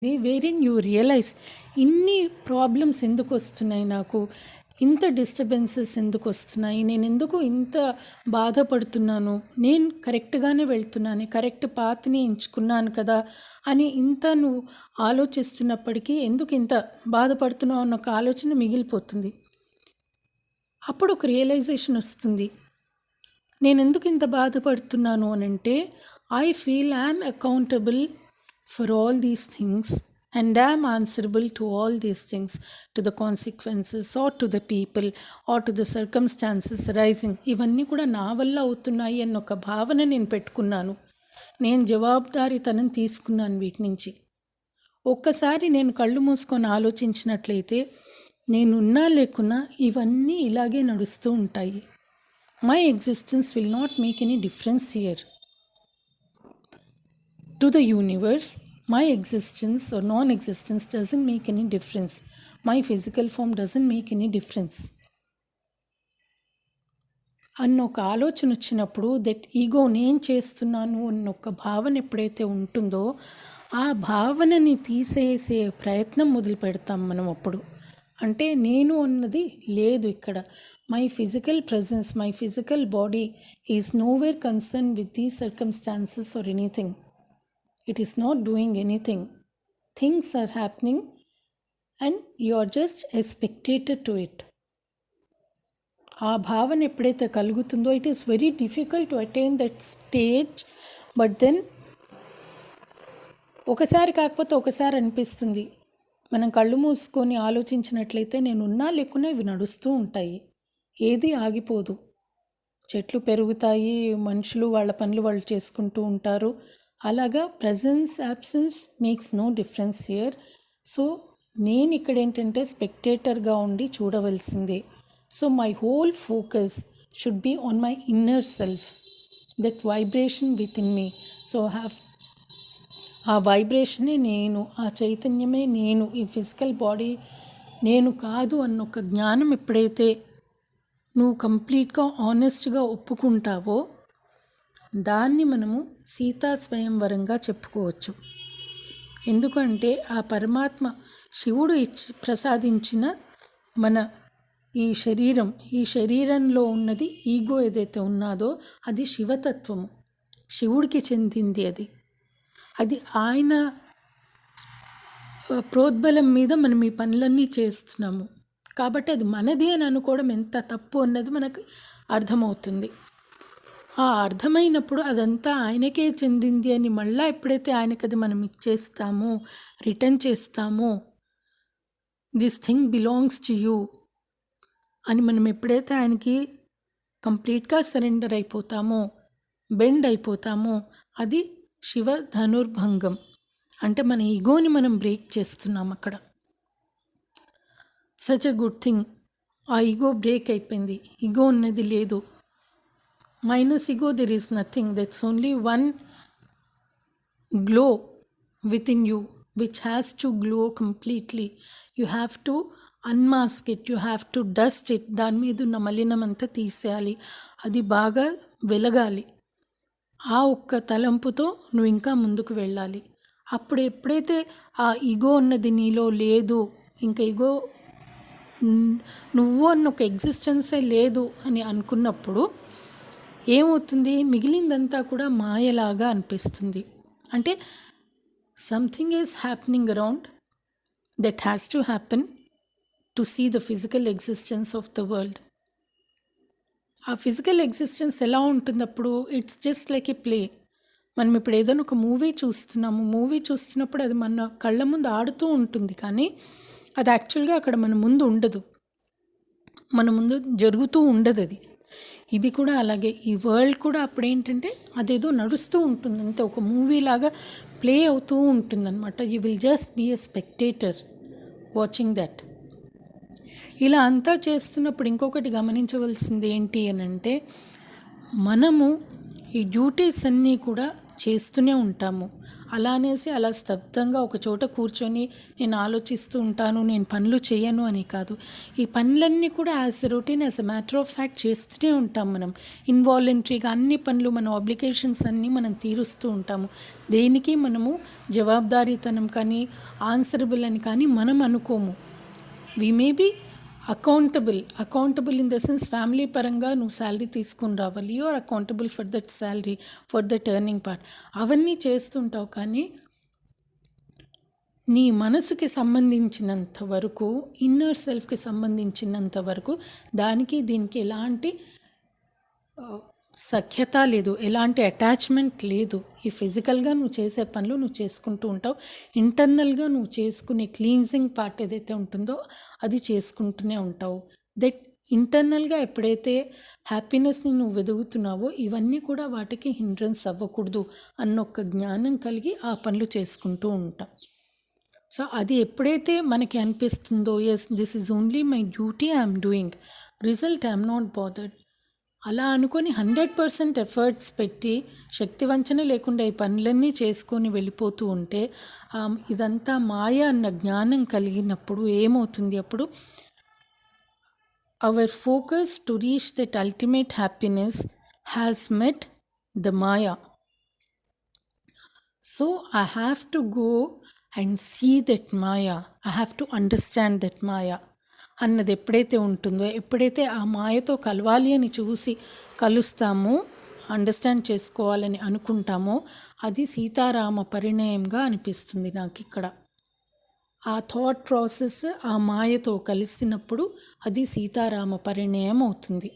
Wherein you realise ఇన్ని problems ఎందుకు వస్తున్నాయి, నాకు ఇంత డిస్టర్బెన్సెస్ ఎందుకు వస్తున్నాయి, నేను ఎందుకు ఇంత బాధపడుతున్నాను, నేను కరెక్ట్గానే వెళ్తున్నాను, కరెక్ట్ పాత్ని ఎంచుకున్నాను కదా అని ఇంత నువ్వు ఆలోచిస్తున్నప్పటికీ ఎందుకు ఇంత బాధపడుతున్నావు అన్న ఒక ఆలోచన మిగిలిపోతుంది. అప్పుడు ఒక రియలైజేషన్ వస్తుంది, నేను ఎందుకు ఇంత బాధపడుతున్నాను అని అంటే I feel I'm accountable for all these things and I am answerable to all these things, to the consequences or to the people or to the circumstances arising. ఇవన్నీ కూడా నా వల్ల అవుతున్నాయి అన్న ఒక భావన నేను పెట్టుకున్నాను. నేను జవాబుదారీతనం తీసుకున్నాను వీటి నుంచి. ఒక్కసారి నేను కళ్ళు మూసుకొని ఆలోచించినట్లయితే నేనున్నా లేకున్నా ఇవన్నీ ఇలాగే నడుస్తూ ఉంటాయి. My existence will not make any difference here. To the universe, my existence or non-existence doesn't make any difference. My physical form doesn't make any difference. అన్న ఒక ఆలోచన వచ్చినప్పుడు దట్ ఈగో నేను చేస్తున్నాను అన్న ఒక భావన ఎప్పుడైతే ఉంటుందో ఆ భావనని తీసేసే ప్రయత్నం మొదలు పెడతాం మనం. అప్పుడు అంటే నేను అన్నది లేదు ఇక్కడ. My physical presence, my physical body is nowhere concern with these circumstances or anything. It is not doing anything. Things are happening and you are just a spectator to it. ఆ భావన ఎప్పుడైతే కలుగుతుందో it is very difficult to attain that stage. But then ఒకసారి కాకపోతే ఒకసారి అనిపిస్తుంది, మనం కళ్ళు మూసుకొని ఆలోచించినట్లయితే నేను ఉన్నా లేకున్నా ఇవి నడుస్తూ ఉంటాయి, ఏది ఆగిపోదు. చెట్లు పెరుగుతాయి, మనుషులు వాళ్ళ పనులు వాళ్ళు చేసుకుంటూ ఉంటారు. అలాగా presence absence makes no difference here. So నేను ఇక్కడ ఏంటంటే స్పెక్టేటర్గా ఉండి చూడవలసిందే. So my whole focus should be on my inner self, that vibration within me. So ఆ వైబ్రేషనే నేను, ఆ చైతన్యమే నేను, ఈ ఫిజికల్ బాడీ నేను కాదు అన్న ఒక జ్ఞానం ఎప్పుడైతే నువ్వు కంప్లీట్గా ఆనెస్ట్గా ఒప్పుకుంటావో దాన్ని మనము సీతా స్వయంవరంగా చెప్పుకోవచ్చు. ఎందుకంటే ఆ పరమాత్మ శివుడు ప్రసాదించిన మన ఈ శరీరంలో ఉన్నది ఈగో ఏదైతే ఉన్నదో అది శివతత్వము, శివుడికి చెందింది. అది ఆయన ప్రోద్బలం మీద మనం ఈ పనులన్నీ చేస్తున్నాము కాబట్టి అది మనది అని అనుకోవడం ఎంత తప్పు అన్నది మనకు అర్థమవుతుంది. ఆ అర్థమైనప్పుడు అదంతా ఆయనకే చెందింది అని మళ్ళీ ఎప్పుడైతే ఆయనకి అది మనం ఇచ్చేస్తామో, రిటర్న్ చేస్తామో, this thing belongs to you అని మనం ఎప్పుడైతే ఆయనకి కంప్లీట్గా సరెండర్ అయిపోతామో, బెండ్ అయిపోతామో అది శివ ధనుర్భంగం. అంటే మన ఈగోని మనం బ్రేక్ చేస్తున్నాం అక్కడ. Such a good thing. ఆ ఈగో బ్రేక్ అయిపోయింది, ఈగో ఉన్నది లేదు. Minus ego there is nothing. That's only one glow within you which has to glow completely. You have to unmask it, you have to dust it. దాని మీద ఉన్న మలినం అంతా తీసేయాలి, అది బాగా వెలగాలి. ఆ ఒక్క తలంపుతో నువ్వు ఇంకా ముందుకు వెళ్ళాలి. అప్పుడు ఎప్పుడైతే ఆ ఈగో అన్నది నీలో లేదు, ఇంకా ఈగో నువ్వు అన్న ఒక ఎగ్జిస్టెన్సే లేదు అని అనుకున్నప్పుడు ఏమవుతుంది, మిగిలిందంతా కూడా మాయలాగా అనిపిస్తుంది. అంటే something is happening around that has to happen to see the physical existence of the world. ఆ ఫిజికల్ ఎగ్జిస్టెన్స్ ఎలా ఉంటుంది అప్పుడు? It's just like a play. మనం ఇప్పుడు ఏదైనా ఒక మూవీ చూస్తున్నప్పుడు అది మన కళ్ళ ముందు ఆడుతూ ఉంటుంది, కానీ అది యాక్చువల్గా అక్కడ మన ముందు ఉండదు, మన ముందు జరుగుతూ ఉండదు. ఇది కూడా అలాగే. ఈ వరల్డ్ కూడా అప్పుడు ఏంటంటే అదేదో నడుస్తూ ఉంటుంది, అంతే ఒక మూవీ లాగా ప్లే అవుతూ ఉంటుందన్నమాట. You will just be a spectator watching that. ఇలా అంతా చేస్తున్నప్పుడు ఇంకొకటి గమనించవలసింది ఏంటి అని అంటే, మనము ఈ డ్యూటీస్ అన్నీ కూడా చేస్తూనే ఉంటాము. అలా అనేసి అలా స్తబ్దంగా ఒక చోట కూర్చొని నేను ఆలోచిస్తూ ఉంటాను, నేను పనులు చేయను అని కాదు. ఈ పనులన్నీ కూడా as a routine, as a matter of fact చేస్తూనే ఉంటాం మనం. ఇన్వాలంటరీగా అన్ని పనులు, మన ఆబ్లిగేషన్స్ అన్నీ మనం తీరుస్తూ ఉంటాము. దేనికి మనము జవాబుదారీతనం కానీ ఆన్సరబుల్ అని కానీ మనం అనుకోము. We may be accountable in the sense family పరంగా నువ్వు శాలరీ తీసుకుని రావాలి, you are accountable for that salary, for that earning part, అవన్నీ చేస్తుంటావు. కానీ నీ మనసుకి సంబంధించినంత వరకు, ఇన్నర్ సెల్ఫ్కి సంబంధించినంత వరకు దానికి దీనికి ఎలాంటి సఖ్యత లేదు, ఎలాంటి అటాచ్మెంట్ లేదు. ఈ ఫిజికల్గా నువ్వు చేసే పనులు నువ్వు చేసుకుంటూ ఉంటావు, ఇంటర్నల్గా నువ్వు చేసుకునే క్లీన్జింగ్ పార్ట్ ఏదైతే ఉంటుందో అది చేసుకుంటూనే ఉంటావు. దట్ ఇంటర్నల్గా ఎప్పుడైతే హ్యాపీనెస్ని నువ్వు వెతుకుతున్నావో ఇవన్నీ కూడా వాటికి హిండ్రన్స్ అవ్వకూడదు అన్న ఒక జ్ఞానం కలిగి ఆ పనులు చేసుకుంటూ ఉంటాం. సో అది ఎప్పుడైతే మనకి అనిపిస్తుందో, yes this is only my duty, I'm doing, result I'm not bothered, అలా అనుకొని 100% ఎఫర్ట్స్ పెట్టి శక్తి వంచన లేకుండా ఈ పనులన్నీ చేసుకొని వెళ్ళిపోతూ ఉంటే ఇదంతా మాయ అన్న జ్ఞానం కలిగినప్పుడు ఏమవుతుంది, అప్పుడు our focus to reach that ultimate happiness has met the maya. So I have to go and see that maya, I have to understand that maya అన్నది ఎప్పుడైతే ఉంటుందో, ఎప్పుడైతే ఆ మాయతో కలవాలి అని చూసి కలుస్తామో, అండర్స్టాండ్ చేసుకోవాలని అనుకుంటామో, అది సీతారామ పరిణయంగా అనిపిస్తుంది నాకు ఇక్కడ. ఆ థాట్ ప్రాసెస్ ఆ మాయతో కలిసినప్పుడు అది సీతారామ పరిణయం అవుతుంది.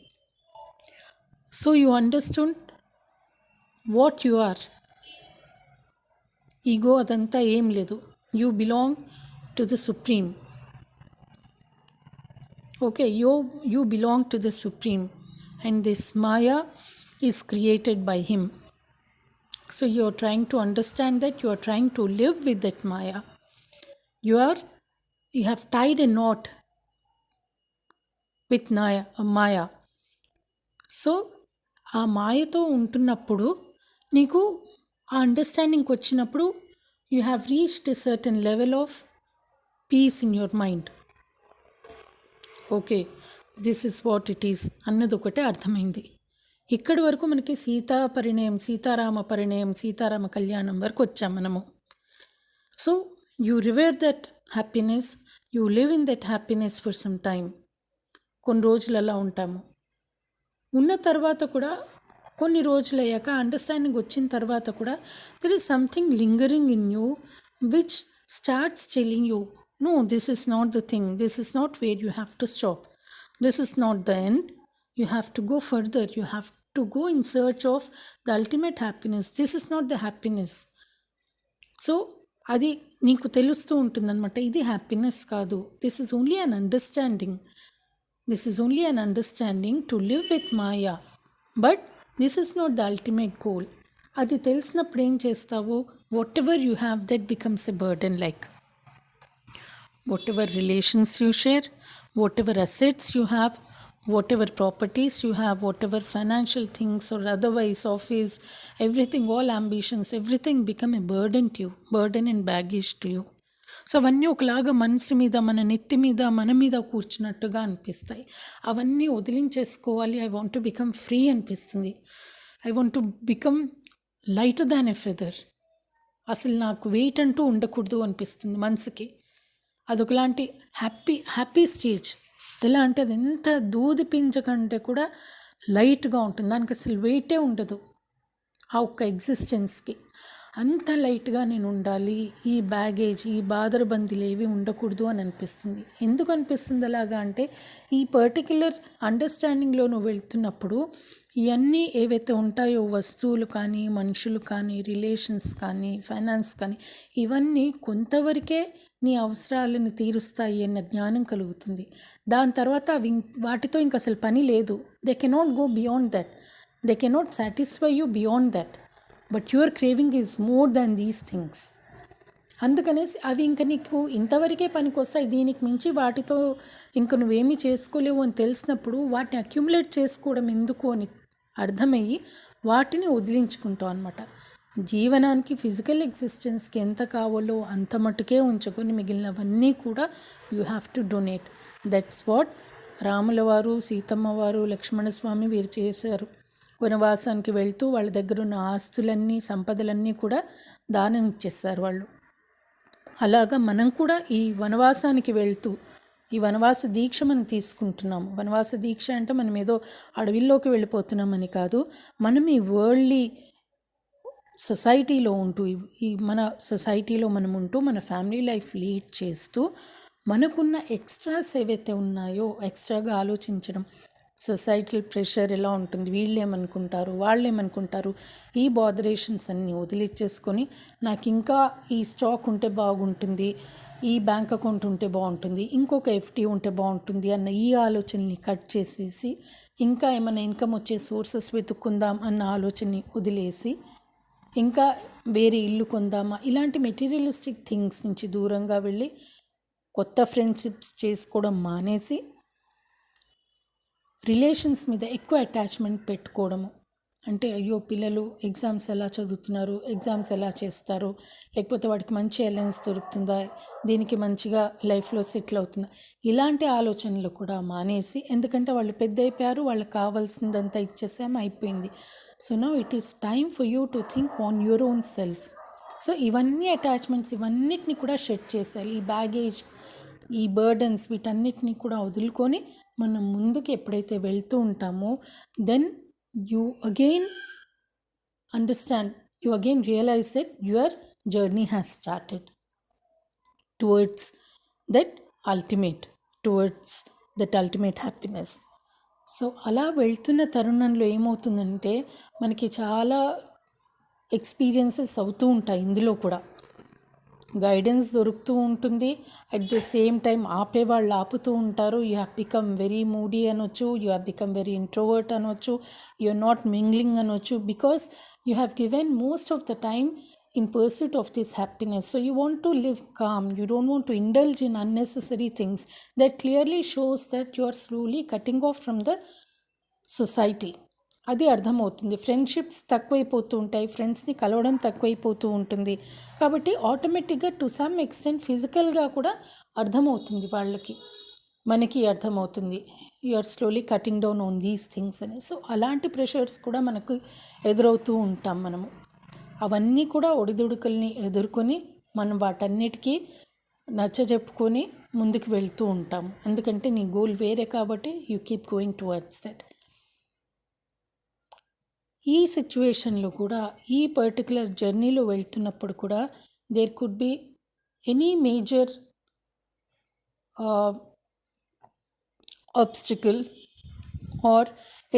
So you understand what you are. Ego అదంతా ఏం లేదు, you belong to the supreme. Okay, you belong to the Supreme, and this Maya is created by Him. So you are trying to understand that, you are trying to live with that Maya. You have tied a knot with Maya. So ఆ మాయతో ఉంటున్నప్పుడు నీకు ఆ అండర్స్టాండింగ్కి వచ్చినప్పుడు you have reached a certain level of peace in your mind. Okay, this is what it is అన్నది ఒకటే అర్థమైంది. ఇక్కడి వరకు మనకి సీతారామ పరిణయం, సీతారామ కళ్యాణం వరకు వచ్చాం మనము. So you revere that happiness, you live in that happiness for some time. కొన్ని రోజులు అలా ఉంటాము. ఉన్న తర్వాత కూడా కొన్ని రోజులు అయ్యాక అండర్స్టాండింగ్ వచ్చిన తర్వాత కూడా there is something lingering in you which starts telling you, no, this is not the thing, this is not where you have to stop, this is not the end, you have to go further, you have to go in search of the ultimate happiness, this is not the happiness. So అది నీకు తెలుస్తూ ఉంటుందన్నమాట, ఇది happiness కాదు, this is only an understanding, this is only an understanding to live with Maya, but this is not the ultimate goal. అది తెలిసినప్పుడు ఏం చేస్తావు, what ever you have that becomes a burden. Like whatever relations you share, whatever assets you have, whatever properties you have, whatever financial things or otherwise office, everything, all ambitions, everything become a burden to you, burden and baggage to you. So అవన్నీ ఒకలాగా మనసు మీద, మన నెత్తి మీద, మన మీద కూర్చున్నట్టుగా అనిపిస్తాయి. అవన్నీ వదిలించేసుకోవాలి, I want to become free అనిపిస్తుంది, I want to become lighter than a feather. అసలు నాకు వెయిట్ అంటూ ఉండకూడదు అనిపిస్తుంది మనసుకి. అదొకలాంటి హ్యాపీ స్టేజ్. ఎలా అంటే అది ఎంత దూది పింజ కంటే కూడా లైట్గా ఉంటుంది, దానికి అసలు వెయిటే ఉండదు ఆ ఒక్క ఎగ్జిస్టెన్స్కి. అంత లైట్గా నేను ఉండాలి, ఈ బ్యాగేజ్, ఈ బాదరబందీలు ఏవి ఉండకూడదు అని అనిపిస్తుంది. ఎందుకు అనిపిస్తుంది అలాగా అంటే, ఈ పర్టిక్యులర్ అండర్స్టాండింగ్లో నువ్వు వెళ్తున్నప్పుడు ఇవన్నీ ఏవైతే ఉంటాయో, వస్తువులు కానీ, మనుషులు కానీ, రిలేషన్స్ కానీ, ఫైనాన్స్ కానీ, ఇవన్నీ కొంతవరకే నీ అవసరాలను తీరుస్తాయి అన్న జ్ఞానం కలుగుతుంది. దాని తర్వాత వాటితో ఇంక అసలు పని లేదు. They cannot go beyond that, they cannot satisfy you beyond that, but your craving is more than these things. అందుకనేసి అవి ఇంక నీకు ఇంతవరకే పనికి వస్తాయి, దీనికి మించి వాటితో ఇంక నువ్వేమీ చేసుకోలేవు అని తెలిసినప్పుడు వాటిని అక్యుములేట్ చేసుకోవడం ఎందుకు అని అర్థమయ్యి వాటిని వదిలించుకుంటావు అనమాట. జీవనానికి ఫిజికల్ ఎగ్జిస్టెన్స్కి ఎంత కావాలో అంత మటుకే ఉంచుకొని మిగిలినవన్నీ కూడా you have to donate. That's what రాముల వారు, సీతమ్మ వారు, లక్ష్మణస్వామి వీరు చేశారు. వనవాసానికి వెళ్తూ వాళ్ళ దగ్గర ఉన్న ఆస్తులన్నీ, సంపదలన్నీ కూడా దానం ఇచ్చేస్తారు వాళ్ళు. అలాగా మనం కూడా ఈ వనవాసానికి వెళ్తూ ఈ వనవాస దీక్ష మనం తీసుకుంటున్నాము. వనవాస దీక్ష అంటే మనం ఏదో అడవిల్లోకి వెళ్ళిపోతున్నామని కాదు. మనం ఈ వరల్డ్లీ సొసైటీలో ఉంటూ, ఈ మన సొసైటీలో మనం ఉంటూ మన ఫ్యామిలీ లైఫ్ లీడ్ చేస్తూ మనకున్న ఎక్స్ట్రాస్ ఏవైతే ఉన్నాయో ఎక్స్ట్రాగా ఆలోచించడం, సొసైటల్ ప్రెషర్ ఎలా ఉంటుంది, వీళ్ళు ఏమనుకుంటారు, వాళ్ళు ఏమనుకుంటారు, ఈ బాదరేషన్స్ అన్నీ వదిలిచ్చేసుకొని నాకు ఇంకా ఈ స్టాక్ ఉంటే బాగుంటుంది, ఈ బ్యాంక్ అకౌంట్ ఉంటే బాగుంటుంది, ఇంకొక ఎఫ్డి ఉంటే బాగుంటుంది అన్న ఈ ఆలోచనని కట్ చేసేసి ఇంకా ఏమైనా ఇన్కమ్ వచ్చే సోర్సెస్ వెతుక్కుందాం అన్న ఆలోచనని వదిలేసి ఇంకా వేరే ఇల్లు కొందామా, ఇలాంటి మెటీరియలిస్టిక్ థింగ్స్ నుంచి దూరంగా వెళ్ళి కొత్త ఫ్రెండ్షిప్స్ చేసుకోవడం మానేసి రిలేషన్స్ మీద ఎక్కువ అటాచ్మెంట్ పెట్టుకోవడము. అంటే అయ్యో పిల్లలు ఎగ్జామ్స్ ఎలా చదువుతున్నారు, ఎగ్జామ్స్ ఎలా చేస్తారు, లేకపోతే వాడికి మంచి అలయన్స్ దొరుకుతుందా, దీనికి మంచిగా లైఫ్లో సెటిల్ అవుతుందా, ఇలాంటి ఆలోచనలు కూడా మానేసి, ఎందుకంటే వాళ్ళు పెద్ద అయిపోయారు, వాళ్ళకి కావాల్సిందంతా ఇచ్చేసాము, అయిపోయింది. So now it is time for you to think on your own self. So ఇవన్నీ అటాచ్మెంట్స్ ఇవన్నిటిని కూడా షెడ్ చేసేయాలి. ఈ బ్యాగేజ్, ఈ బర్డన్స్, వీటన్నిటిని కూడా వదులుకొని మనం ముందుకు ఎప్పుడైతే వెళ్తూ ఉంటామో then you again understand, you again realize that your journey has started towards that ultimate happiness. So అలా వెళ్తున్న తరుణంలో ఏమవుతుందంటే మనకి చాలా ఎక్స్పీరియన్సెస్ అవుతూ ఉంటాయి. ఇందులో కూడా గైడెన్స్ దొరుకుతూ ఉంటుంది. అట్ ద సేమ్ టైం ఆపేవాళ్ళు ఆపుతూ ఉంటారు. You have become very moody అనొచ్చు, you have become very introvert అనొచ్చు, యు ఆర్ నాట్ మింగ్లింగ్ అనొచ్చు, because you have given most of the time in pursuit of this happiness. So you want to live calm, you don't want to indulge in unnecessary things. That clearly shows that you are slowly cutting off from the society. అది అర్థమవుతుంది. Friendships తక్కువైపోతూ ఉంటాయి, ఫ్రెండ్స్ని కలవడం తక్కువైపోతూ ఉంటుంది. కాబట్టి ఆటోమేటిక్గా to some extent ఫిజికల్గా కూడా అర్థమవుతుంది వాళ్ళకి, మనకి అర్థమవుతుంది, you are slowly cutting down on these things అని. సో అలాంటి ప్రెషర్స్ కూడా మనకు ఎదురవుతూ ఉంటాం మనము. అవన్నీ కూడా ఒడిదుడుకుల్ని ఎదుర్కొని మనం వాటన్నిటికీ నచ్చజెప్పుకొని ముందుకు వెళ్తూ ఉంటాము. ఎందుకంటే నీ గోల్ వేరే కాబట్టి you keep going towards that. ఈ సిచ్యువేషన్లో కూడా, ఈ పర్టికులర్ జర్నీలో వెళ్తున్నప్పుడు కూడా there could be any major obstacle or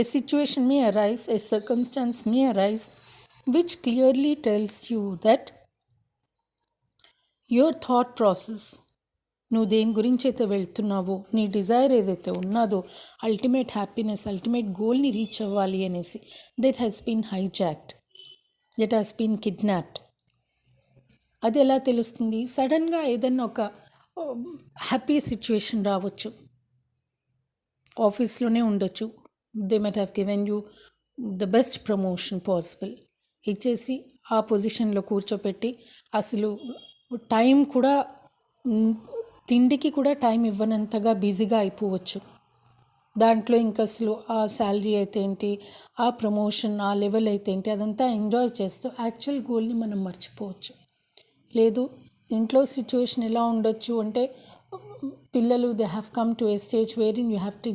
a situation may arise, a circumstance may arise which clearly tells you that your thought process, నువ్వు దేని గురించి అయితే వెళ్తున్నావో, నీ డిజైర్ ఏదైతే ఉన్నదో, అల్టిమేట్ హ్యాపీనెస్, అల్టిమేట్ గోల్ని రీచ్ అవ్వాలి అనేసి, that has been hijacked, that has been kidnapped. అది ఎలా తెలుస్తుంది? సడన్గా ఏదన్నా ఒక హ్యాపీ సిచ్యువేషన్ రావచ్చు, ఆఫీస్లోనే ఉండొచ్చు, they might have given you the best promotion possible, ఇచ్చేసి ఆ పొజిషన్లో కూర్చోపెట్టి అసలు టైం కూడా, తిండికి కూడా టైం ఇవ్వనంతగా బిజీగా అయిపోవచ్చు. దాంట్లో ఇంకా అసలు ఆ శాలరీ అయితే ఏంటి, ఆ ప్రమోషన్, ఆ లెవెల్ అయితే ఏంటి, అదంతా ఎంజాయ్ చేస్తూ యాక్చువల్ గోల్ని మనం మర్చిపోవచ్చు. లేదు, ఇంట్లో సిచ్యువేషన్ ఎలా ఉండొచ్చు అంటే పిల్లలు, they have come to a stage where in you have to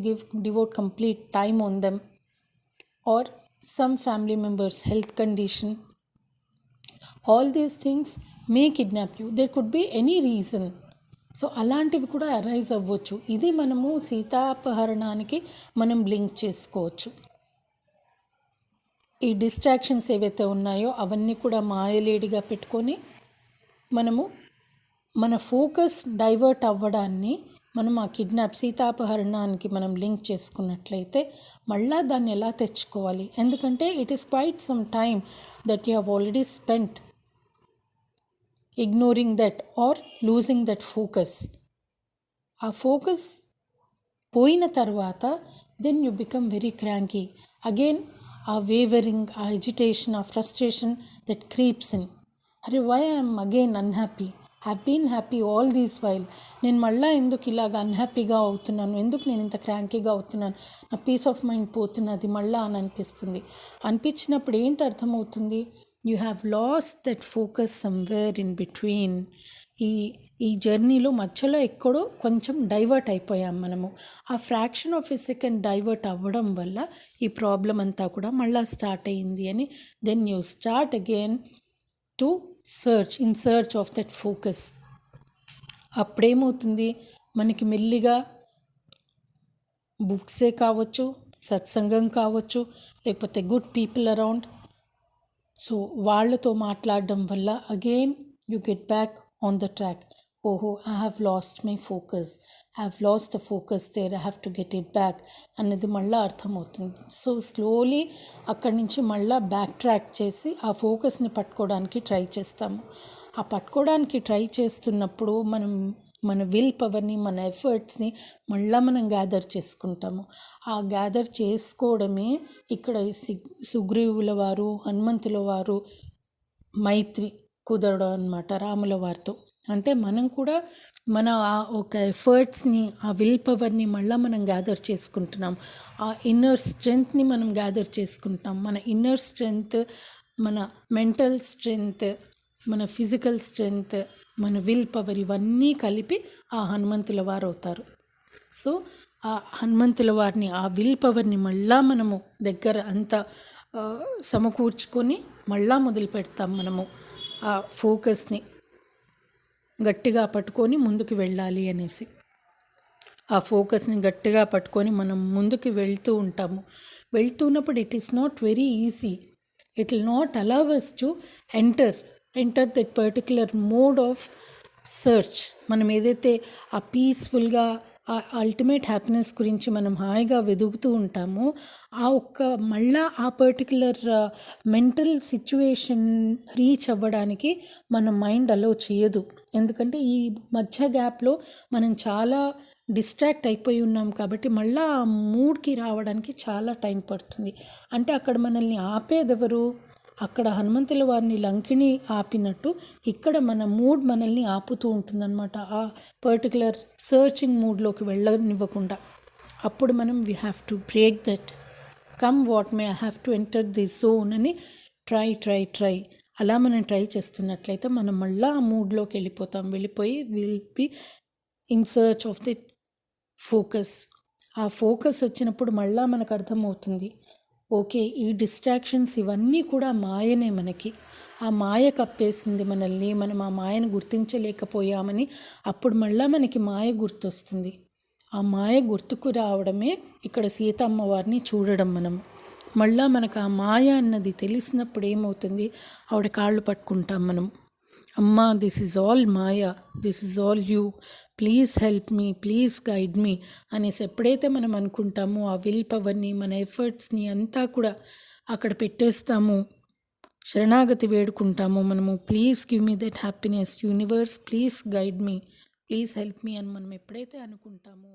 devote complete time on them, or some family members health condition, all these things may kidnap you. There could be any reason. So అలాంటివి కూడా arise అవ్వచ్చు. ఇది మనము సీతాపహరణానికి మనం link చేసుకోవచ్చు. ఈ distractions ఏవైతే ఉన్నాయో అవన్నీ కూడా మాయలేడిగా పెట్టుకొని మనము మన ఫోకస్ డైవర్ట్ అవ్వడాన్ని మనం ఆ సీతాపహరణానికి మనం లింక్ చేసుకున్నట్లయితే మళ్ళా దాన్ని ఎలా తెచ్చుకోవాలి? ఎందుకంటే it is quite some time that you have already spent ignoring that or losing that focus. ఆ ఫోకస్ పోయిన తర్వాత then you become very cranky. Again ఆ వేవరింగ్, ఆ ఎజిటేషన్, ఆ ఫ్రస్ట్రేషన్ దట్ క్రీప్స్ ఇన్. అరే why I'm again unhappy, have been happy all these while. నేను మళ్ళీ ఎందుకు ఇలాగ అన్హ్యాపీగా అవుతున్నాను, ఎందుకు నేను ఇంత క్రాంకీగా అవుతున్నాను, నా పీస్ ఆఫ్ మైండ్ పోతున్నది మళ్ళీ అని అనిపిస్తుంది. అనిపించినప్పుడు ఏంటి అర్థమవుతుంది, you have lost that focus somewhere in between. ఈ ఈ జర్నీలో మధ్యలో ఎక్కడో కొంచెం డైవర్ట్ అయిపోయాం మనము. ఆ fraction of a second divert అవ్వడం వల్ల ఈ ప్రాబ్లం అంతా కూడా మళ్ళీ స్టార్ట్ అయ్యింది అని. Then you start again to in search of that focus. అప్పుడేమవుతుంది, మనకి మెల్లిగా బుక్సే కావచ్చు, సత్సంగం కావచ్చు, లేకపోతే గుడ్ పీపుల్ అరౌండ్, సో వాళ్ళతో మాట్లాడడం వల్ల again you get back on the track. ఓహో, I have lost my focus, I have lost the focus there, I have to get it back అన్నది మళ్ళీ అర్థమవుతుంది. సో స్లోలీ అక్కడి నుంచి మళ్ళీ బ్యాక్ ట్రాక్ చేసి ఆ ఫోకస్ని పట్టుకోవడానికి ట్రై చేస్తాము. ఆ పట్టుకోవడానికి ట్రై చేస్తున్నప్పుడు మన విల్ పవర్ని, మన ఎఫర్ట్స్ని మళ్ళీ మనం గ్యాదర్ చేసుకుంటాము. ఆ గ్యాదర్ చేసుకోవడమే ఇక్కడ సుగ్రీవుల వారు, హనుమంతుల వారు మైత్రి కుదరడం అన్నమాట రాముల వారితో. అంటే మనం కూడా మన ఒక ఎఫర్ట్స్ని, ఆ విల్ పవర్ని మళ్ళీ మనం గ్యాదర్ చేసుకుంటున్నాం. ఆ ఇన్నర్ స్ట్రెంగ్త్ని మనం గ్యాదర్ చేసుకుంటున్నాం. మన ఇన్నర్ స్ట్రెంగ్త్, మన మెంటల్ స్ట్రెంగ్త్, మన ఫిజికల్ స్ట్రెంగ్త్, మన విల్ పవర్ ఇవన్నీ కలిపి ఆ హనుమంతుల వారు అవుతారు. సో ఆ హనుమంతుల వారిని, ఆ విల్ పవర్ని మళ్ళీ మనము దగ్గర అంతా సమకూర్చుకొని మళ్ళీ మొదలు పెడతాం మనము ఆ ఫోకస్ని గట్టిగా పట్టుకొని ముందుకు వెళ్ళాలి అనేసి. ఆ ఫోకస్ని గట్టిగా పట్టుకొని మనం ముందుకు వెళ్తూ ఉంటాము. వెళ్తున్నప్పుడు it is not very easy. It will not allow us to enter that particular mode of search. మనం ఏదైతే ఆ పీస్ఫుల్గా, ఆ అల్టిమేట్ హ్యాపీనెస్ గురించి మనం హాయిగా వెతుకుతూ ఉంటామో, మళ్ళా ఆ పర్టిక్యులర్ మెంటల్ సిచ్యువేషన్ రీచ్ అవ్వడానికి మన మైండ్ అలో చేయదు. ఎందుకంటే ఈ మధ్య గ్యాప్లో మనం చాలా డిస్ట్రాక్ట్ అయిపోయి ఉన్నాం కాబట్టి మళ్ళీ ఆ మూడ్కి రావడానికి చాలా టైం పడుతుంది. అంటే అక్కడ మనల్ని ఆపేదెవరు? అక్కడ హనుమంతుల వారిని లంకిని ఆపినట్టు ఇక్కడ మన మూడ్ మనల్ని ఆపుతూ ఉంటుందన్నమాట, ఆ పర్టికులర్ సర్చింగ్ మూడ్లోకి వెళ్ళనివ్వకుండా. అప్పుడు మనం we have to break that, come what may, I have to enter the zone అని ట్రై అలా మనం ట్రై చేస్తున్నట్లయితే మనం మళ్ళీ ఆ మూడ్లోకి వెళ్ళిపోయి will be in search of the focus. ఆ ఫోకస్ వచ్చినప్పుడు మళ్ళీ మనకు అర్థమవుతుంది, ఓకే ఈ డిస్ట్రాక్షన్స్ ఇవన్నీ కూడా మాయనే, మనకి ఆ మాయ కప్పేసింది మనల్ని, మనం ఆ మాయను గుర్తించలేకపోయామని. అప్పుడు మళ్ళీ మనకి మాయ గుర్తొస్తుంది. ఆ మాయ గుర్తుకు రావడమే ఇక్కడ సీతమ్మ వారిని చూడడం. మనం మళ్ళీ మనకు ఆ మాయ అన్నది తెలిసినప్పుడు ఏమవుతుంది, ఆవిడ కాళ్ళు పట్టుకుంటాం మనం. అమ్మా, this is all maya, this is all you, please help me, please guide me అనేసి ఎప్పుడైతే మనం అనుకుంటామో ఆ విల్ పవర్ని, మన ఎఫర్ట్స్ని అంతా కూడా అక్కడ పెట్టేస్తాము, శరణాగతి వేడుకుంటాము మనము. Please give me that happiness, universe please guide me, please help మీ అని మనం ఎప్పుడైతే అనుకుంటామో